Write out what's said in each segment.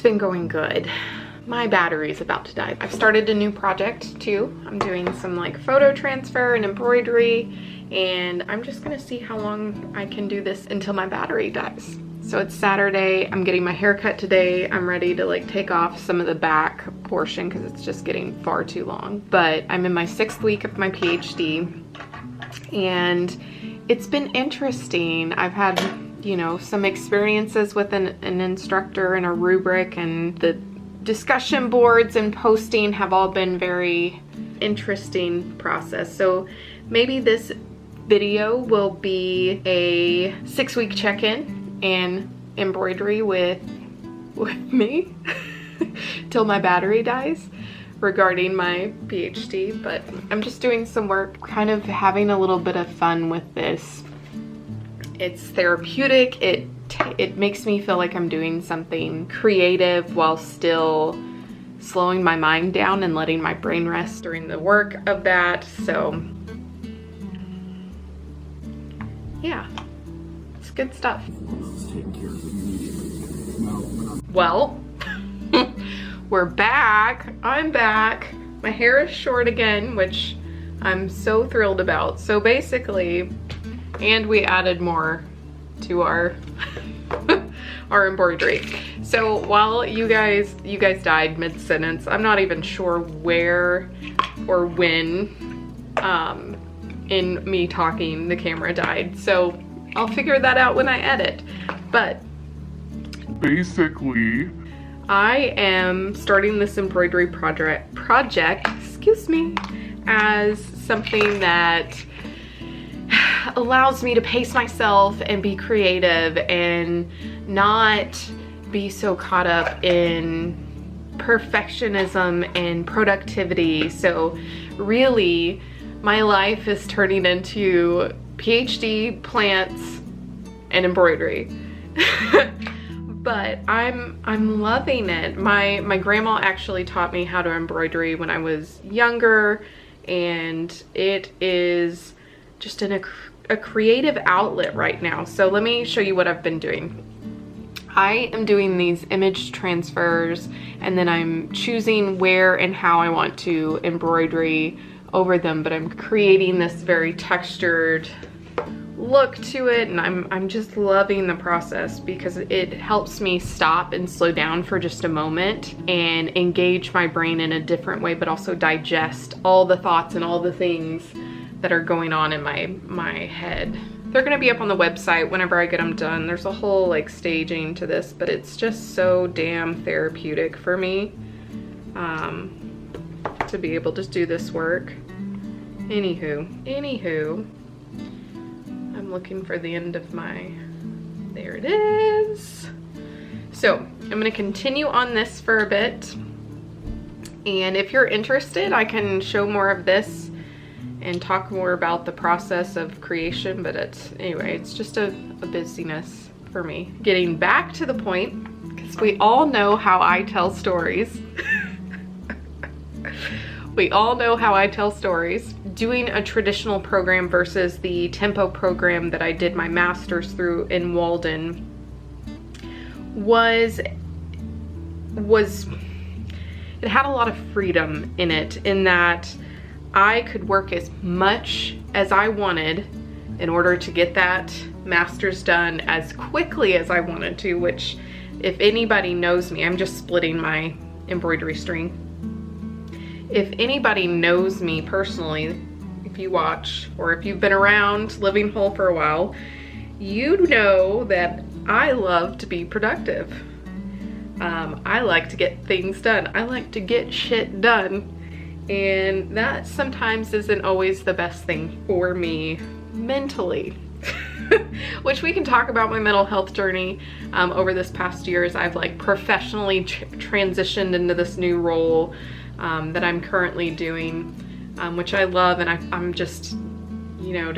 It's been going good. My battery's about to die. I've started a new project too. I'm doing some like photo transfer and embroidery, and I'm just gonna see how long I can do this until my battery dies. So it's Saturday, I'm getting my hair cut today. I'm ready to like take off some of the back portion because it's just getting far too long. But I'm in my 6th week of my PhD, and it's been interesting. I've had, you know, some experiences with an instructor and a rubric, and the discussion boards and posting have all been very interesting process. So maybe this video will be a 6-week check-in and embroidery with me till my battery dies regarding my PhD. But I'm just doing some work, kind of having a little bit of fun with this. It's therapeutic. It makes me feel like I'm doing something creative while still slowing my mind down and letting my brain rest during the work of that. So yeah, it's good stuff. Well, we're back. I'm back. My hair is short again, which I'm so thrilled about. So basically, and we added more to our our embroidery. So while you guys died mid-sentence, I'm not even sure where or when in me talking the camera died. So I'll figure that out when I edit. But basically, I am starting this embroidery project, excuse me, as something that allows me to pace myself and be creative and not be so caught up in perfectionism and productivity. So really, my life is turning into PhD, plants, and embroidery. But I'm loving it. My grandma actually taught me how to embroidery when I was younger, and it is just a creative outlet right now. So let me show you what I've been doing. I am doing these image transfers, and then I'm choosing where and how I want to embroidery over them, but I'm creating this very textured look to it, and I'm just loving the process because it helps me stop and slow down for just a moment and engage my brain in a different way, but also digest all the thoughts and all the things that are going on in my head. They're gonna be up on the website whenever I get them done. There's a whole like staging to this, but it's just so damn therapeutic for me to be able to do this work. Anywho, I'm looking for the end of my, there it is. So I'm gonna continue on this for a bit. And if you're interested, I can show more of this and talk more about the process of creation, but it's just a busyness for me. Getting back to the point, because we all know how I tell stories. We all know how I tell stories. Doing a traditional program versus the tempo program that I did my master's through in Walden was it had a lot of freedom in it, in that I could work as much as I wanted in order to get that master's done as quickly as I wanted to, which, if anybody knows me, I'm just splitting my embroidery string. If anybody knows me personally, if you watch or if you've been around Living Whole for a while, you know that I love to be productive. I like to get things done. I like to get shit done. And that sometimes isn't always the best thing for me mentally. Which we can talk about my mental health journey over this past year as I've like professionally transitioned into this new role that I'm currently doing, which I love, and I'm just, you know,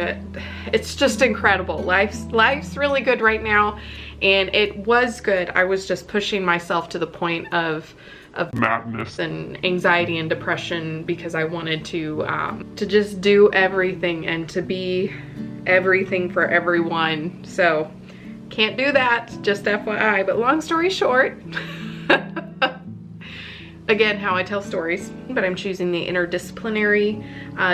it's just incredible. Life's really good right now, and it was good. I was just pushing myself to the point of madness and anxiety and depression because I wanted to just do everything and to be everything for everyone. So can't do that, just FYI. But long story short, Again, how I tell stories, but I'm choosing the interdisciplinary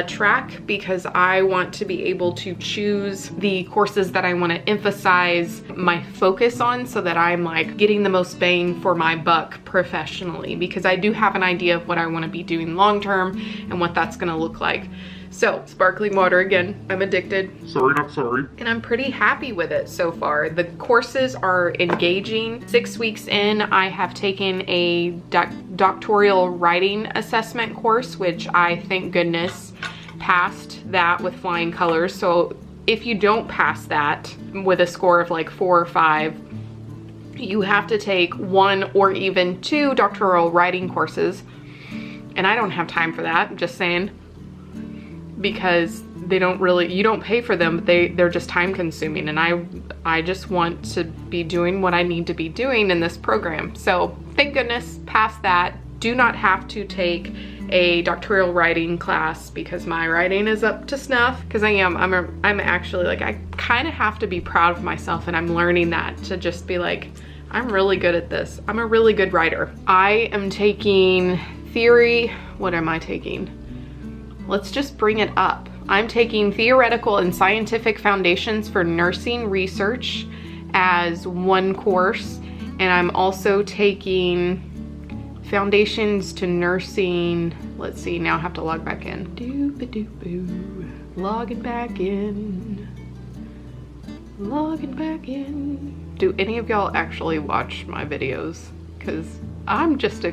track because I want to be able to choose the courses that I want to emphasize my focus on so that I'm like getting the most bang for my buck professionally, because I do have an idea of what I want to be doing long term and what that's going to look like. So, sparkling water again, I'm addicted. Sorry, not sorry. And I'm pretty happy with it so far. The courses are engaging. 6 weeks in, I have taken a doctoral writing assessment course, which I, thank goodness, passed that with flying colors. So if you don't pass that with a score of like 4 or 5, you have to take 1 or even 2 doctoral writing courses. And I don't have time for that, I'm just saying. Because they don't really, you don't pay for them, but they're just time consuming, and I just want to be doing what I need to be doing in this program. So thank goodness, past that. Do not have to take a doctoral writing class because my writing is up to snuff, because I'm actually like, I kind of have to be proud of myself, and I'm learning that, to just be like, I'm really good at this. I'm a really good writer. I am taking theory. What am I taking? Let's just bring it up. I'm taking Theoretical and Scientific Foundations for Nursing Research as one course, and I'm also taking Foundations to Nursing. Let's see, now I have to log back in. Doop-a-doop-boo. Logging back in. Logging back in. Do any of y'all actually watch my videos? Because I'm just a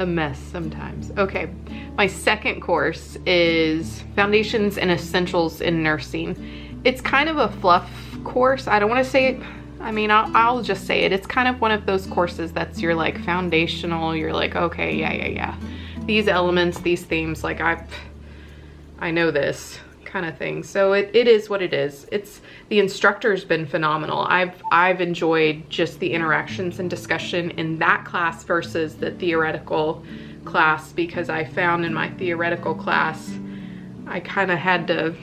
mess sometimes. Okay, my second course is Foundations and Essentials in Nursing. It's kind of a fluff course. I don't want to say it, I mean, I'll just say it. It's kind of one of those courses that's your like foundational, you're like, okay, yeah. These elements, these themes, like I know this kind of thing. So it is what it is. The instructor's been phenomenal. I've enjoyed just the interactions and discussion in that class versus the theoretical class, because I found in my theoretical class I kind of had to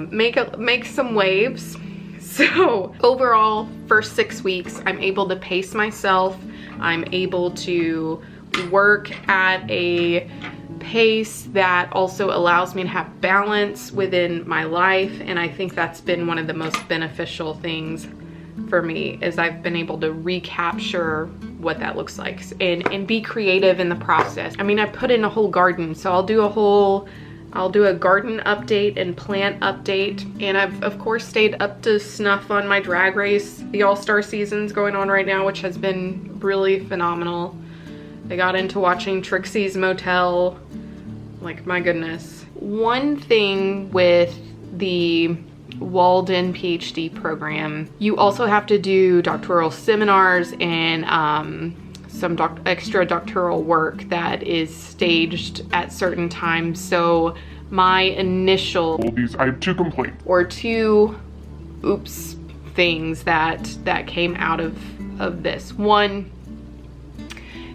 make some waves. So overall, first 6 weeks, I'm able to pace myself. I'm able to work at a pace that also allows me to have balance within my life, and I think that's been one of the most beneficial things for me, is I've been able to recapture what that looks like and be creative in the process. I mean, I put in a whole garden, so I'll do a garden update and plant update, and I've of course stayed up to snuff on my drag race. The all-star season's going on right now, which has been really phenomenal. I got into watching Trixie's Motel. Like, my goodness. One thing with the Walden PhD program, you also have to do doctoral seminars and some extra doctoral work that is staged at certain times. So my initial, I have 2 complaints. or 2 oops things that came out of this. One,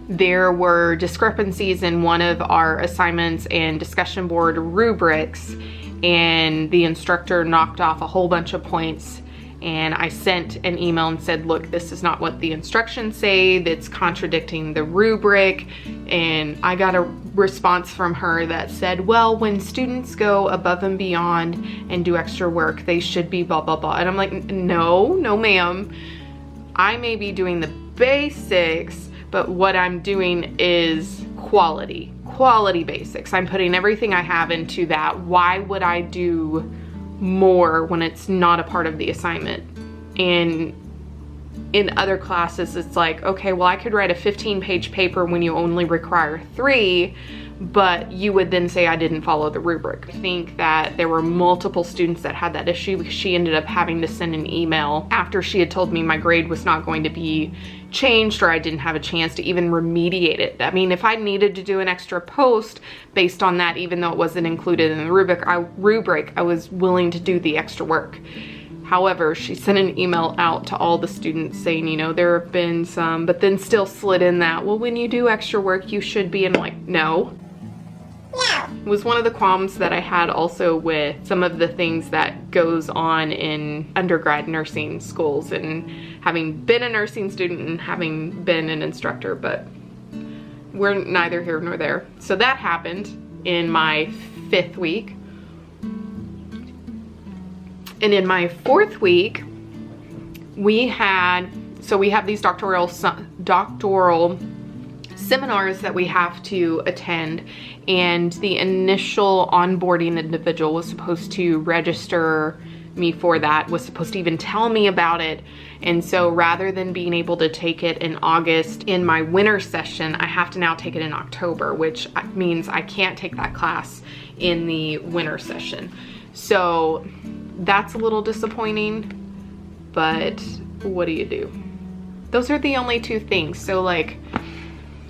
there were discrepancies in one of our assignments and discussion board rubrics, and the instructor knocked off a whole bunch of points, and I sent an email and said, look, this is not what the instructions say, that's contradicting the rubric. And I got a response from her that said, well, when students go above and beyond and do extra work, they should be blah blah blah. And I'm like, no ma'am, I may be doing the basics, but what I'm doing is quality basics. I'm putting everything I have into that. Why would I do more when it's not a part of the assignment? And in other classes, it's like, okay, well, I could write a 15-page paper when you only require 3, but you would then say I didn't follow the rubric. I think that there were multiple students that had that issue, because she ended up having to send an email after she had told me my grade was not going to be changed, or I didn't have a chance to even remediate it. I mean, if I needed to do an extra post based on that, even though it wasn't included in the rubric, I was willing to do the extra work. However, she sent an email out to all the students saying, you know, there have been some, but then still slid in that, well, when you do extra work, you should be, and I'm like, no. was one of the qualms that I had also with some of the things that goes on in undergrad nursing schools, and having been a nursing student and having been an instructor, but we're neither here nor there. So that happened in my 5th week. And in my 4th week, we have these doctoral seminars that we have to attend, and the initial onboarding individual was supposed to register me for that, was supposed to even tell me about it. And so rather than being able to take it in August in my winter session, I have to now take it in October, which means I can't take that class in the winter session. So that's a little disappointing, but what do you do? Those are the only 2 things. So like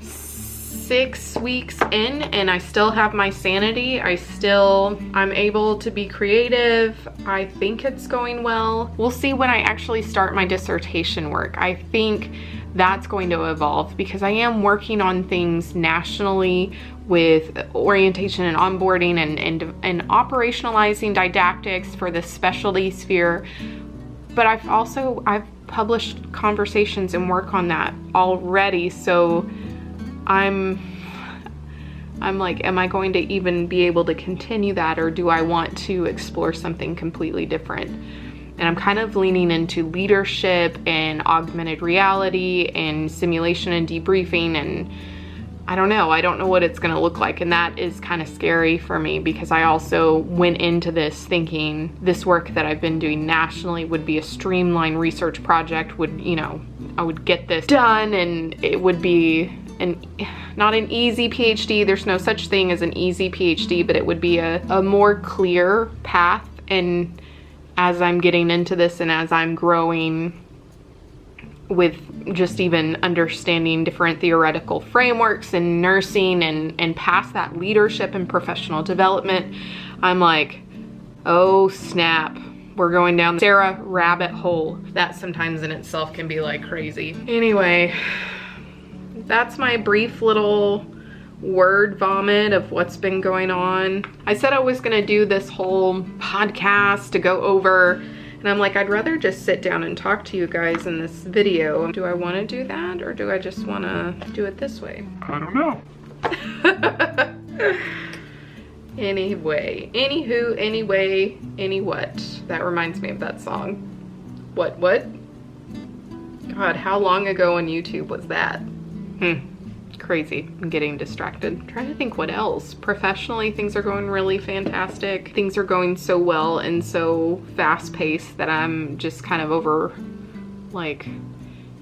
6 weeks in and I still have my sanity. I'm able to be creative. I think it's going well. We'll see when I actually start my dissertation work. I think that's going to evolve because I am working on things nationally with orientation and onboarding and operationalizing didactics for the specialty sphere. But I've published conversations and work on that already, so I'm like, am I going to even be able to continue that, or do I want to explore something completely different? And I'm kind of leaning into leadership and augmented reality and simulation and debriefing, and I don't know what it's gonna look like. And that is kind of scary for me because I also went into this thinking this work that I've been doing nationally would be a streamlined research project, I would get this done, and it would be not an easy PhD. There's no such thing as an easy PhD, but it would be a more clear path. And as I'm getting into this and as I'm growing with just even understanding different theoretical frameworks in nursing and past that leadership and professional development, I'm like, oh snap, we're going down the Sarah rabbit hole. That sometimes in itself can be like crazy. Anyway, that's my brief little word vomit of what's been going on. I said I was gonna do this whole podcast to go over, and I'm like, I'd rather just sit down and talk to you guys in this video. Do I wanna do that, or do I just wanna do it this way? I don't know. Anyway, anywho, anyway, any what? That reminds me of that song. What? God, how long ago on YouTube was that? Crazy. I'm getting distracted. I'm trying to think what else. Professionally, things are going really fantastic. Things are going so well and so fast paced that I'm just kind of over, like,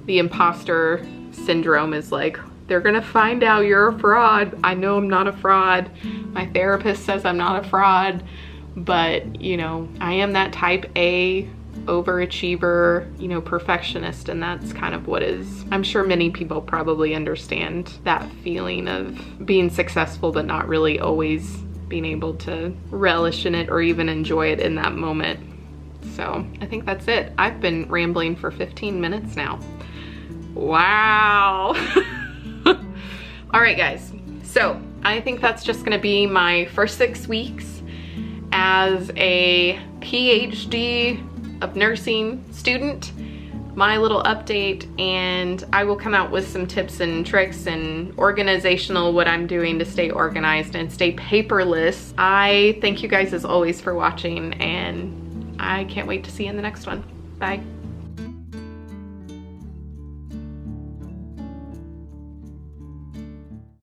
the imposter syndrome is like, they're gonna find out you're a fraud. I know I'm not a fraud. My therapist says I'm not a fraud, but I am that type A overachiever, perfectionist, and that's kind of what is, I'm sure many people probably understand that feeling of being successful but not really always being able to relish in it or even enjoy it in that moment. So I think that's it. I've been rambling for 15 minutes now. Wow. All right, guys, so I think that's just gonna be my first 6 weeks as a PhD of nursing student, my little update, and I will come out with some tips and tricks and organizational what I'm doing to stay organized and stay paperless. I thank you guys as always for watching, and I can't wait to see you in the next one. Bye.